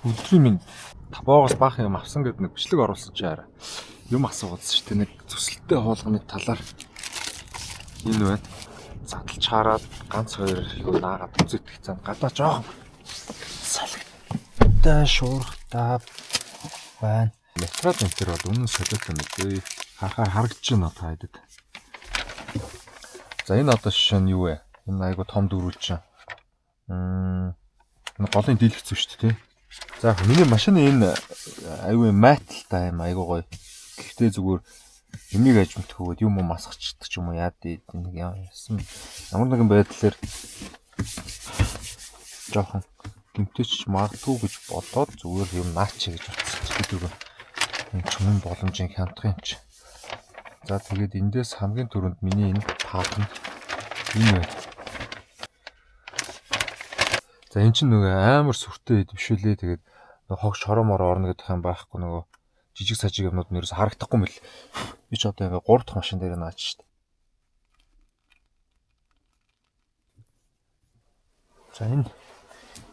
Өдрийн минь 5-оос баах юм авсан гэдэг нэг бичлэг оруулсан чи арай. Юм асуугаадсэн шүү дээ. Нэг зүсэлттэй хоолгоны талаар энэ байна. Задлж хараад ганц хоёр юу наагаад үзэгдэх цаана гадаа жоохон салхитай шуурхтай байна. Материал энэ төр бол үнэн солиотой мэдээ. Харахаар харагдаж байна та хэдэд. За энэ одоо шишээ нь юу вэ? Энэ айгу том дөрвөлжин. Энэ голын дийлэх зүв шүү дээ. За миний машины энэ аюу майталтай юм айгу гоё. Гэхдээ зүгээр юмыг аж мэдхгүйгээд юм масгачдаг ч юм уу яад нэг яасан. Ямар нэгэн байдлаар жоохон гэмтэж магадгүй гэж бодоод зүгээр юм наачи гэж бодсон. Тэдүг энэ чумын боломжийн хямдхан юм чи. За тэгээд эндээс хамгийн түрүүнд миний энэ паак нь энэ байна. За эн чинь нөгөө амар сүртэй биш үлээ. Тэгээд хогш хороомоор орно гэдэг юм байхгүй нөгөө жижиг сажиг юмнууд нь ерөөс харагдахгүй мэл. Би ч одоо ингээ 3 дахь машин дээр наач штт. За энэ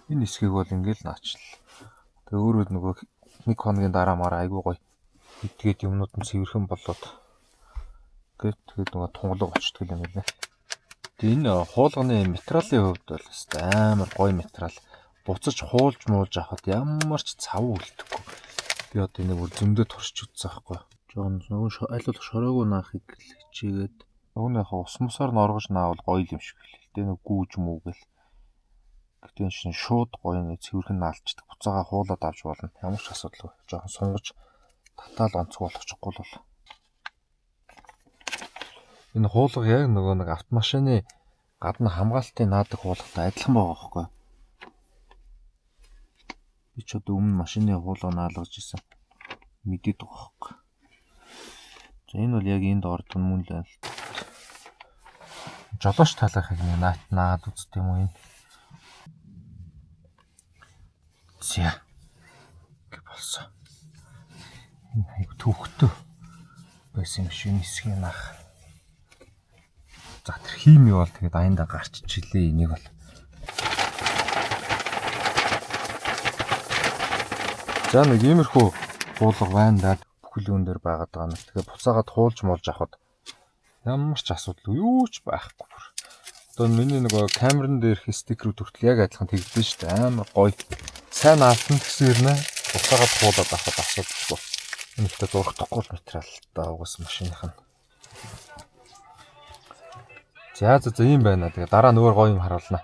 хэсгийг бол ингээл наачл. Тэгээ өөрөө нөгөө 1 хоногийн дараа мараа айгуу гоё идгээд юмнууд нь цэвэрхэн болоод тэгээд нөгөө тунгалаг болчихдог юм байна. Тэгээ энэ хуулганы материалын хувьд бол амар гоё материал. Буцаж хуулж муулж авахд ямар ч цав үлдэхгүй. Би одоо энийг бүр зөндөө туршиж үзсэн байхгүй. Жоон нөгөө аль болох шороогүй наахыг хичээгээд нөгөөнийхөө ус мусаар норгож наавал гоё юм шиг хэлээ. Тэгээ нэг гүүж мүүгээл. Гэтэ энэ шууд гоё нэг цэвэрхэн наалчдаг. Буцаага хуулаад авч болно. Ямар ч асуудалгүй. Жохон сунгаж татаал онцгой болгочихгүй бол. Энэ хуулга яг нөгөө нэг автомашины гадна хамгаалтын наадаг хуулгатай адилхан байгаа байхгүй. Би ч одоо өмнө машины хуулга наалгаж исэн мэдээд байгаа байхгүй. За энэ бол яг энд ордог юм л байна. Жолооч талаахыг наад үзт юм уу энэ. За. Болсон. Энэ хайг төвхтөө байсан юм шиг нисгий наах. За тэр хими бол тэгээд аяндаа гарч чилээ энийг бол. За нэг иймэрхүү хуулга байна даа бүхэл юун дээр байгаад байгаа нь. Тэгээд буцаагаад хуулж муулж авахд ямар ч асуудал юу ч байхгүй. Одоо миний нөгөө камерын дээрх стикерүүд хүртэл яг адилхан тэгдэж штэ амар гоё. Сайн наалтан гэсэн юм нэ. Буцаагаад хуулаад авахд асуудалгүй. Энэ ихтэй дурхдахгүй материалтай угаас машиных нь. За ийм байна. Тэгээ дараа нөөр гоё юм харуулнаа.